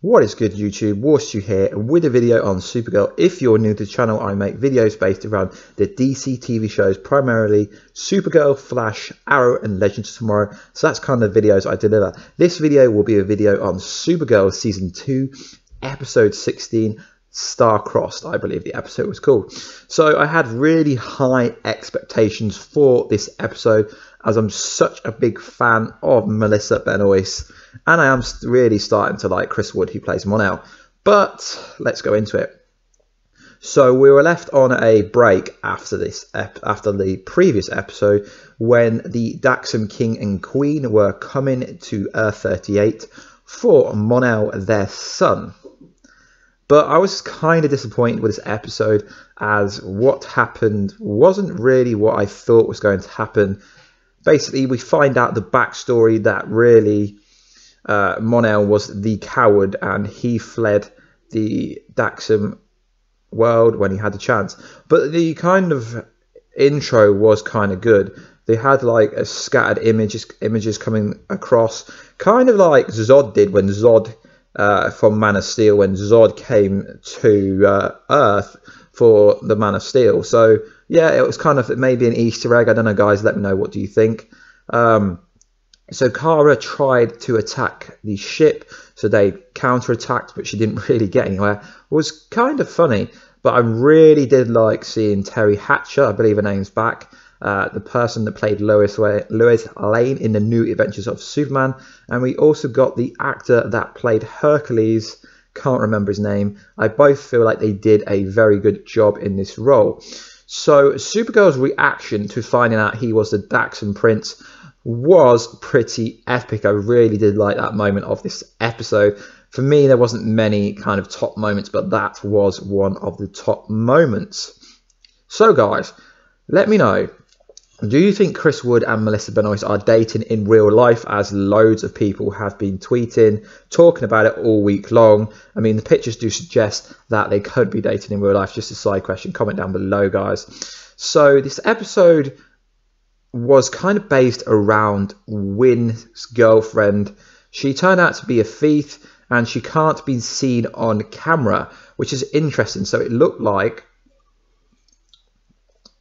What is good, YouTube? Warstu here with a video on Supergirl. If you're new to the channel, I make videos based around the DC TV shows, primarily Supergirl, Flash, Arrow and Legends of Tomorrow. So that's kind of the videos I deliver. This video will be a video on Supergirl Season 2, Episode 16, Star-Crossed, I believe the episode was called. So I had really high expectations for this episode, as I'm such a big fan of Melissa Benoist, and I am really starting to like Chris Wood, who plays Mon-El. But let's go into it. So we were left on a break after the previous episode, when the Daxam King and Queen were coming to Earth 38 for Mon-El, their son. But I was kind of disappointed with this episode, as what happened wasn't really what I thought was going to happen. Basically, we find out the backstory that really Mon-El was the coward and he fled the Daxam world when he had the chance. But the kind of intro was kind of good. They had like a scattered images coming across, kind of like Zod did when Zod from Man of Steel, when Zod came to Earth for the Man of Steel. So yeah, it was kind of maybe an Easter egg. I don't know, guys. Let me know, what do you think? So Kara tried to attack the ship, so they counterattacked, but she didn't really get anywhere. It was kind of funny, but I really did like seeing Terry Hatcher, I believe her name's back, the person that played Lois Lane in the New Adventures of Superman. And we also got the actor that played Hercules, can't remember his name. I both feel like they did a very good job in this role. So Supergirl's reaction to finding out he was the Daxam Prince was pretty epic. I really did like that moment of this episode. For me, there wasn't many kind of top moments, but that was one of the top moments. So guys, let me know, do you think Chris Wood and Melissa Benoist are dating in real life, as loads of people have been tweeting, talking about it all week long? I mean, the pictures do suggest that they could be dating in real life. Just a side question, comment down below, guys. So this episode was kind of based around Wynn's girlfriend. She turned out to be a thief, and she can't be seen on camera, which is interesting. So it looked like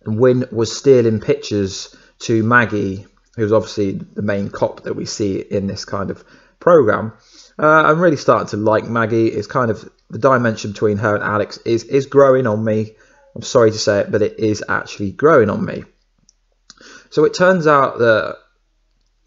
Wynn was stealing pictures to Maggie, who's obviously the main cop that we see in this kind of program. I'm really starting to like Maggie. It's kind of the dimension between her and Alex is growing on me. I'm sorry to say it, but it is actually growing on me. So it turns out that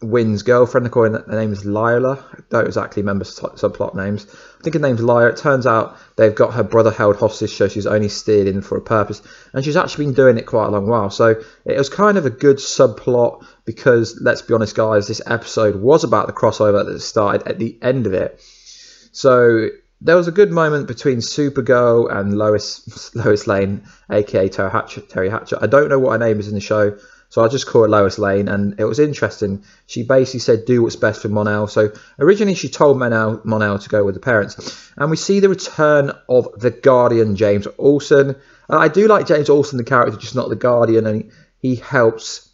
Wynn's girlfriend, according to her name is Lila. I don't exactly remember subplot names. I think her name's Lila. It turns out they've got her brother held hostage, so she's only stealing for a purpose. And she's actually been doing it quite a long while. So it was kind of a good subplot, because let's be honest, guys, this episode was about the crossover that started at the end of it. So there was a good moment between Supergirl and Lois Lane, aka Terry Hatcher. I don't know what her name is in the show, so I'll just call it Lois Lane. And it was interesting. She basically said, do what's best for Mon-El. So originally she told Mon-El to go with the parents. And we see the return of the Guardian, James Olsen. I do like James Olsen, the character, just not the Guardian. And he helps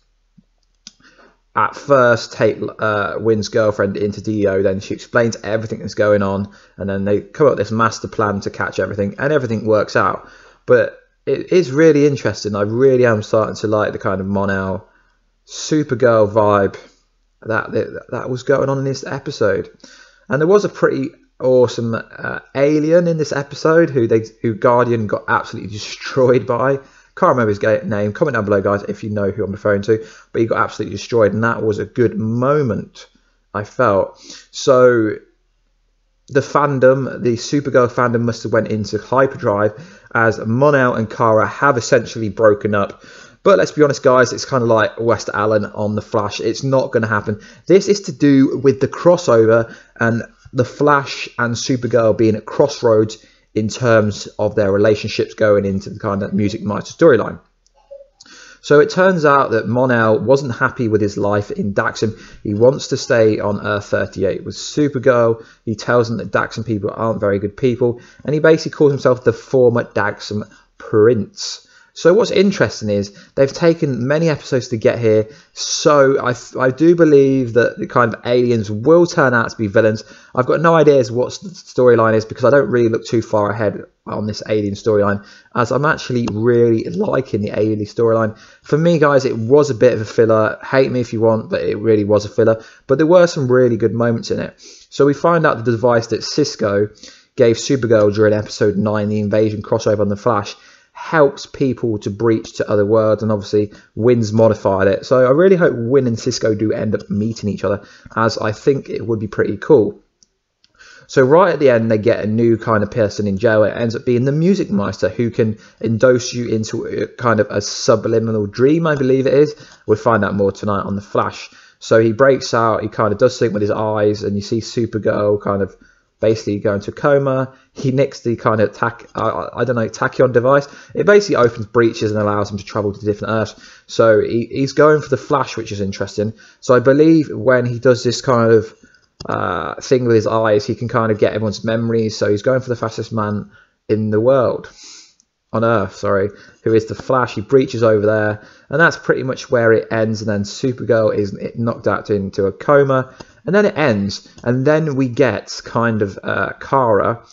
at first take Wynn's girlfriend into DEO. Then she explains everything that's going on. And then they come up with this master plan to catch everything. And everything works out. But it is really interesting. I really am starting to like the kind of Mon-El Supergirl vibe that was going on in this episode. And there was a pretty awesome alien in this episode who Guardian got absolutely destroyed by. Can't remember his name. Comment down below, guys, if you know who I'm referring to. But he got absolutely destroyed, and that was a good moment, I felt. So the fandom, the Supergirl fandom, must have went into hyperdrive, as Mon-El and Kara have essentially broken up. But let's be honest, guys, it's kind of like West Allen on The Flash. It's not going to happen. This is to do with the crossover and The Flash and Supergirl being at crossroads in terms of their relationships going into the kind of Music Meister storyline. So it turns out that Mon-El wasn't happy with his life in Daxam. He wants to stay on Earth 38 with Supergirl. He tells them that Daxam people aren't very good people. And he basically calls himself the former Daxam Prince. So what's interesting is they've taken many episodes to get here, so I do believe that the kind of aliens will turn out to be villains. I've got no idea what the storyline is because I don't really look too far ahead on this alien storyline, as I'm actually really liking the alien storyline. For me, guys, it was a bit of a filler. Hate me if you want, but it really was a filler. But there were some really good moments in it. So we find out the device that Cisco gave Supergirl during episode 9, the invasion crossover on the Flash, helps people to breach to other worlds, and obviously Wynn's modified it. So I really hope Wynn and Cisco do end up meeting each other, as I think it would be pretty cool. So right at the end, they get a new kind of person in jail. It ends up being the Music Meister, who can induce you into a kind of a subliminal dream, I believe it is. We'll find out more tonight on the Flash. So he breaks out, he kind of does something with his eyes, and you see Supergirl kind of basically go into a coma. He nicks the kind of tachyon device. It basically opens breaches and allows him to travel to different Earths. So he's going for the Flash, which is interesting. So I believe when he does this kind of thing with his eyes, he can kind of get everyone's memories. So he's going for the fastest man in the world, on Earth, sorry, who is the Flash. He breaches over there, and that's pretty much where it ends. And then Supergirl is knocked out into a coma. And then it ends, and then we get kind of Kara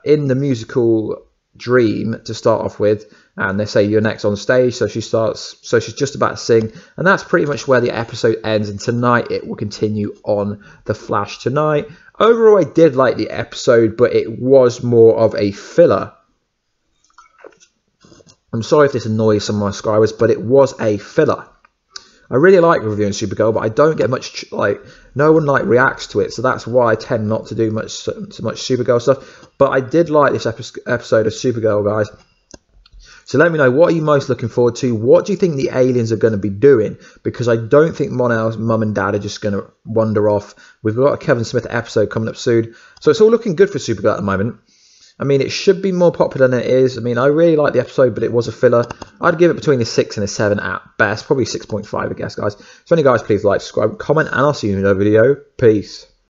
in the musical dream to start off with, and they say you're next on stage, so she's just about to sing, and that's pretty much where the episode ends. And tonight it will continue on the Flash tonight. Overall, I did like the episode, but it was more of a filler. I'm sorry if this annoys some of my subscribers, but it was a filler. I really like reviewing Supergirl, but I don't get much, no one reacts to it, so that's why I tend not to do so much Supergirl stuff. But I did like this episode of Supergirl, guys. So let me know, what are you most looking forward to? What do you think the aliens are going to be doing? Because I don't think Mon-El's mum and dad are just going to wander off. We've got a Kevin Smith episode coming up soon, so it's all looking good for Supergirl at the moment. I mean, it should be more popular than it is. I mean, I really like the episode, but it was a filler. I'd give it between a 6 and a 7 at best. Probably 6.5, I guess, guys. So anyway, guys, please like, subscribe, comment, and I'll see you in another video. Peace.